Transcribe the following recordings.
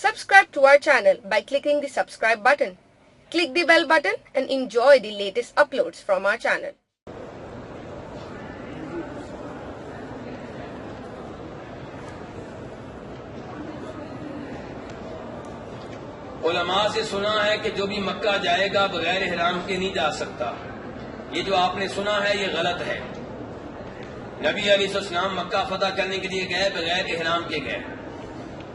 Subscribe to our channel by clicking the subscribe button. Click the bell button and enjoy the latest uploads from our channel. علماء سے سنا ہے کہ جو بھی مکہ جائے گا بغیر احرام کے نہیں جا سکتا. یہ جو آپ نے سنا ہے یہ غلط ہے. نبی علیہ السلام مکہ فتح کرنے کے لیے گئے بغیر احرام کے گئے.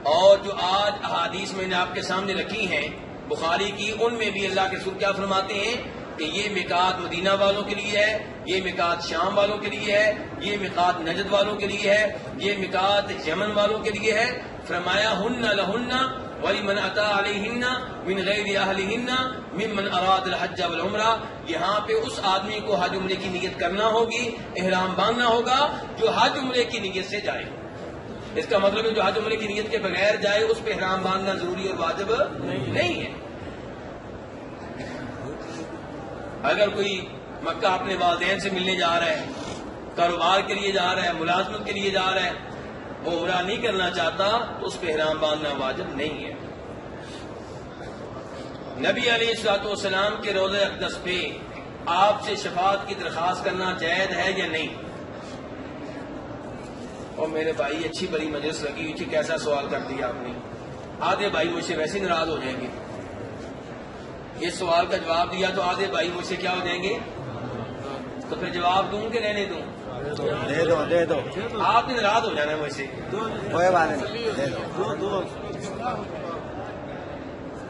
اور جو آج احادیث میں نے آپ کے سامنے رکھی ہیں بخاری کی، ان میں بھی اللہ کے رسول کیا فرماتے ہیں کہ یہ میقات مدینہ والوں کے لیے ہے، یہ میقات شام والوں کے لیے ہے، یہ میقات نجد والوں کے لیے ہے، یہ میقات یمن والوں کے لیے ہے. فرمایا ہن لہن وَلِمَنْ أَتَى عَلَيْهِنَّ مِنْ غَيْرِ أَهْلِهِنَّ مِمَّنْ أَرَادَ الْحَجَّ وَالْعُمْرَةَ. یہاں پہ اس آدمی کو حج عمرے کی نیت کرنا ہوگی، احرام باندھنا ہوگا جو حج عمرے کی نیت سے جائے. اس کا مطلب ہے جو حج عمرے کی نیت کے بغیر جائے اس پہ احرام باندھنا ضروری اور واجب نہیں ہے. اگر کوئی مکہ اپنے والدین سے ملنے جا رہا ہے، کاروبار کے لیے جا رہا ہے، ملازمت کے لیے جا رہا ہے، وہ عمرہ نہیں کرنا چاہتا تو اس پہ احرام باندھنا واجب نہیں ہے. نبی علیہ الصلوۃ والسلام کے روضہ اقدس پہ آپ سے شفاعت کی درخواست کرنا جائز ہے یا نہیں؟ اور میرے بھائی اچھی بڑی مجلس لگی ہوئی تھی، کیسا سوال کر دیا آپ نے. آدھے بھائی مجھ سے ویسے ناراض ہو جائیں گے. یہ سوال کا جواب دیا تو آدھے بھائی مجھ سے کیا ہو جائیں گے؟ تو پھر جواب دوں کہ رہنے دوں؟ دے دو. آپ نے ناراض ہو جانا ہے مجھ سے. کوئی بات نہیں، دے دو.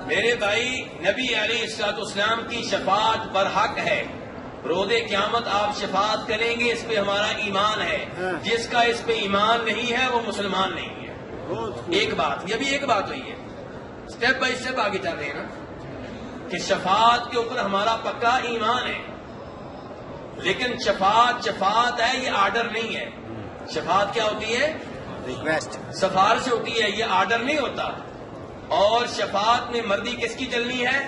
میرے بھائی نبی علیہ الصلوۃ والسلام کی شفاعت برحق ہے. روز قیامت آپ شفاعت کریں گے، اس پہ ہمارا ایمان ہے. جس کا اس پہ ایمان نہیں ہے وہ مسلمان نہیں ہے. ایک بات، یہ بھی ایک بات ہوئی ہے. سٹیپ بائی سٹیپ آگے چل رہے ہیں نا کہ شفاعت کے اوپر ہمارا پکا ایمان ہے. لیکن شفاعت ہے، یہ آرڈر نہیں ہے. شفاعت کیا ہوتی ہے؟ ریکویسٹ، سفارش ہوتی ہے، یہ آرڈر نہیں ہوتا. اور شفاعت میں مردی کس کی چلنی ہے؟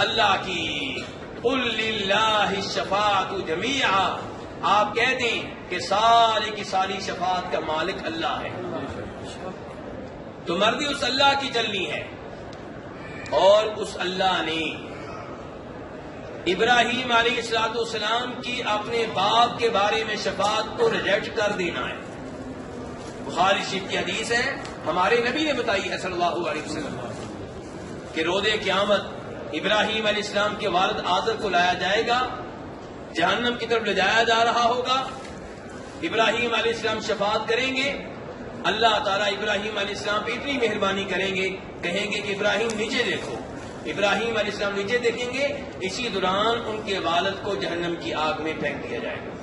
اللہ کی. قل للہ الشفاعۃ جمیعا. آپ کہہ دیں کہ ساری کی ساری شفاعت کا مالک اللہ ہے. تو مردی اس اللہ کی چلنی ہے. اور اس اللہ نے ابراہیم علیہ السلام کی اپنے باپ کے بارے میں شفاعت کو ریجیکٹ کر دینا ہے. بخاری شریف کی حدیث ہے، ہمارے نبی نے بتائی ہے صلی اللہ علیہ وسلم کہ روز قیامت ابراہیم علیہ السلام کے والد آزر کو لایا جائے گا، جہنم کی طرف لے جایا جا رہا ہوگا. ابراہیم علیہ السلام شفاعت کریں گے. اللہ تعالیٰ ابراہیم علیہ السلام پہ اتنی مہربانی کریں گے، کہیں گے کہ ابراہیم نیچے دیکھو. ابراہیم علیہ السلام نیچے دیکھیں گے. اسی دوران ان کے والد کو جہنم کی آگ میں پھینک دیا جائے گا.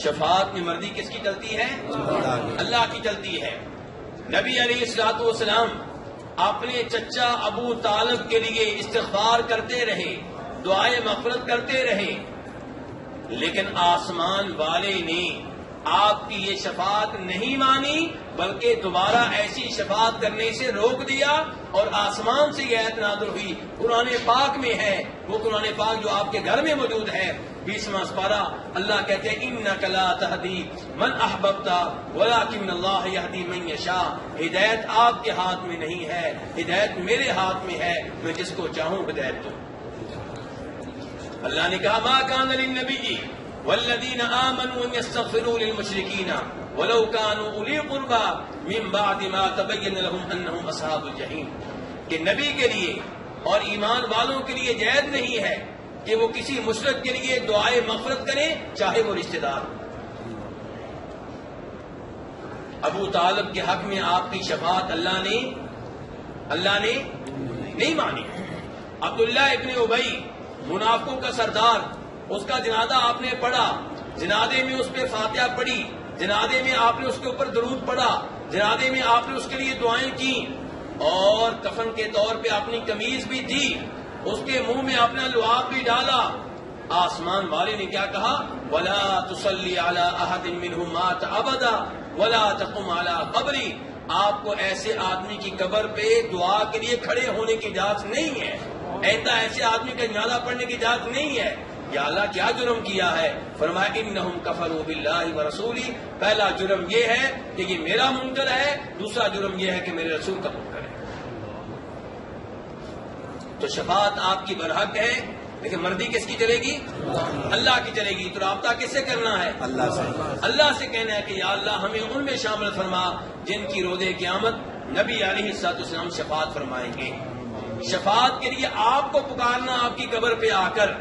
شفاعت میں مردی کس کی چلتی ہے؟ اللہ کی چلتی ہے. نبی علیہ الصلوۃ والسلام اپنے چچا ابو طالب کے لیے استغفار کرتے رہے، دعائیں مغفرت کرتے رہے، لیکن آسمان والے نے آپ کی یہ شفاعت نہیں مانی، بلکہ دوبارہ ایسی شفاعت کرنے سے روک دیا. اور آسمان سے یہ آیت نازل ہوئی، قرآن پاک میں ہے. وہ قرآن پاک جو آپ کے گھر میں موجود ہے، 20واں سپارہ. اللہ کہتے ہیں انک لا تہدی من احببت ولکن اللہ یہدی من یشاء. ہدایت آپ کے ہاتھ میں نہیں ہے، ہدایت میرے ہاتھ میں ہے. میں جس کو چاہوں ہدایت دوں. اللہ نے کہا ما کان للنبی والذین آمنوا ان یستغفروا للمشرکین ولو كانوا اولی قربى من بعد ما تبین لهم انهم اصحاب الجحیم. کہ نبی کے لیے اور ایمان والوں کے لیے جائز نہیں ہے کہ وہ کسی مشرک کے لیے دعائے مغفرت کریں، چاہے وہ رشتہ دار. ابو طالب کے حق میں آپ کی شفاعت اللہ نے نہیں مانی. عبداللہ ابن ابی منافقوں کا سردار، اس کا جنازہ آپ نے پڑھا، جنازے میں اس پہ فاتحہ پڑھی، جنازے میں آپ نے اس کے اوپر درود پڑھا، جنازے میں آپ نے اس کے لیے دعائیں کی، اور کفن کے طور پہ اپنی قمیض بھی دی، اس کے منہ میں اپنا لعاب بھی ڈالا. آسمان والے نے کیا کہا؟ وَلَا تُصَلِّ عَلَىٰ أَحَدٍ مِّنْهُمْ مَاتَ أَبَدًا وَلَا تَقُمْ عَلَىٰ قَبْرِهِ. آپ کو ایسے آدمی کی قبر پہ دعا کے لیے کھڑے ہونے کی اجازت نہیں ہے. ایسا ایسے آدمی کا جنازہ پڑھنے کی اجازت نہیں ہے. یا اللہ کیا جرم کیا ہے؟ فرمایا انہم کفروا باللہ ورسولہ، پہلا جرم یہ ہے کہ یہ میرا منکر ہے، دوسرا جرم یہ ہے کہ میرے رسول کا منکر ہے۔ تو شفاعت آپ کی برحق ہے، لیکن مردی کس کی چلے گی؟ اللہ کی چلے گی۔ تو رابطہ کس سے کرنا ہے؟ اللہ سے۔ اللہ سے کہنا ہے کہ یا اللہ ہمیں ان میں شامل فرما جن کی روز قیامت نبی علیہ الصلوۃ والسلام شفاعت فرمائیں گے۔ شفاعت کے لیے آپ کو پکارنا، آپ کی قبر پہ آ کر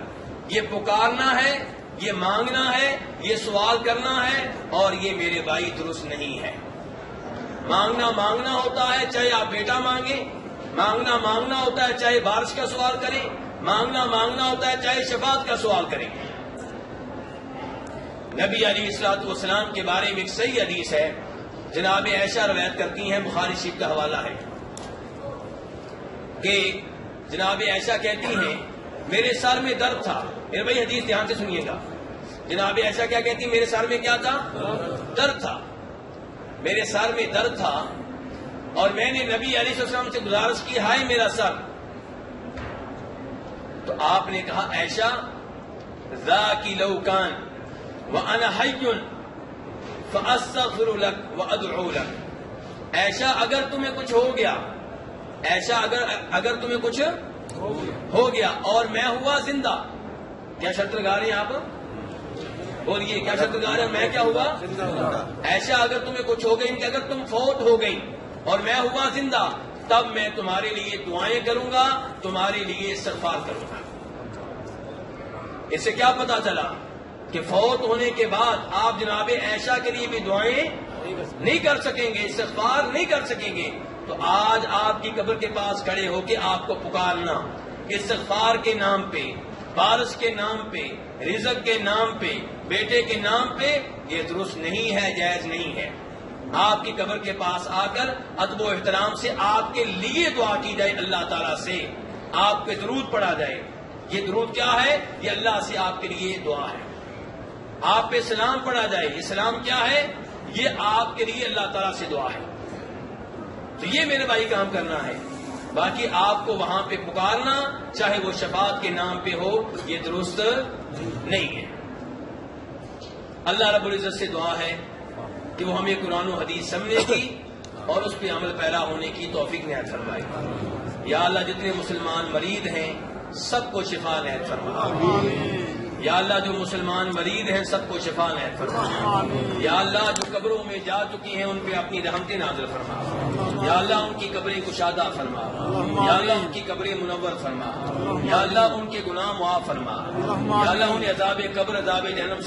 یہ پکارنا ہے، یہ مانگنا ہے، یہ سوال کرنا ہے، اور یہ میرے بھائی درست نہیں ہے۔ مانگنا ہوتا ہے چاہے آپ بیٹا مانگیں، مانگنا ہوتا ہے چاہے بارش کا سوال کریں، مانگنا ہوتا ہے چاہے شفاعت کا سوال کریں۔ نبی علیہ الصلوۃ والسلام کے بارے میں ایک صحیح حدیث ہے، جناب عائشہ روایت کرتی ہیں، بخاری شریف کا حوالہ ہے کہ جناب عائشہ کہتی ہیں میرے سر میں درد تھا۔ میرے بھائی حدیث دھیان سے سنیے گا۔ جناب عائشہ کیا کہتی؟ میرے سر میں کیا تھا؟ درد تھا۔ میرے سر میں درد تھا اور میں نے نبی علیہ السلام سے گزارش کی، ہائے میرا سر۔ تو آپ نے کہا عائشہ ذاکی لو کان وانا حی فاستغفر لک وادعو لک۔ عائشہ اگر تمہیں کچھ ہو گیا، عائشہ اگر تمہیں کچھ ہو گیا اور میں ہوا زندہ، کیا شرط لگا رہے ہیں آپ؟ بولیے کیا شرط لگا رہے ہیں؟ میں کیا ہوا؟ عائشہ اگر تمہیں کچھ ہو گئی کہ اگر تم فوت ہو گئی اور میں ہوا زندہ، تب میں تمہارے لیے دعائیں کروں گا، تمہارے لیے استغفار کروں گا۔ اس سے کیا پتا چلا کہ فوت ہونے کے بعد آپ جناب عائشہ کے لیے بھی دعائیں نہیں کر سکیں گے، استغفار نہیں کر سکیں گے۔ تو آج آپ کی قبر کے پاس کھڑے ہو کے آپ کو پکارنا استغفار کے نام پہ، بارش کے نام پہ، رزق کے نام پہ، بیٹے کے نام پہ، یہ درست نہیں ہے، جائز نہیں ہے۔ آپ کی قبر کے پاس آ کر ادب و احترام سے آپ کے لیے دعا کی جائے، اللہ تعالیٰ سے آپ پہ درود پڑھا جائے۔ یہ درود کیا ہے؟ یہ اللہ سے آپ کے لیے دعا ہے۔ آپ پہ سلام پڑھا جائے، یہ سلام کیا ہے؟ یہ آپ کے لیے اللہ تعالیٰ سے دعا ہے۔ تو یہ میرے بھائی کام کرنا ہے۔ باقی آپ کو وہاں پہ پکارنا چاہے وہ شفاعت کے نام پہ ہو، یہ درست نہیں ہے۔ اللہ رب العزت سے دعا ہے کہ وہ ہمیں قرآن و حدیث سمجھنے کی اور اس پہ عمل پیرا ہونے کی توفیق عنایت فرمائے۔ یا اللہ جتنے مسلمان مریض ہیں سب کو شفا عنایت فرما۔ یا اللہ جو مسلمان مریض ہیں سب کو شفا عنایت فرما۔ یا اللہ جو قبروں میں جا چکی ہیں ان پہ اپنی رحمتیں نازل فرما۔ یا اللہ ان کی قبریں کشادہ فرما۔ یا اللہ ان کی قبریں منور فرما۔ یا اللہ ان کے گناہ معاف فرما۔ یا اللہ انہیں عذاب قبر، عذاب جہنم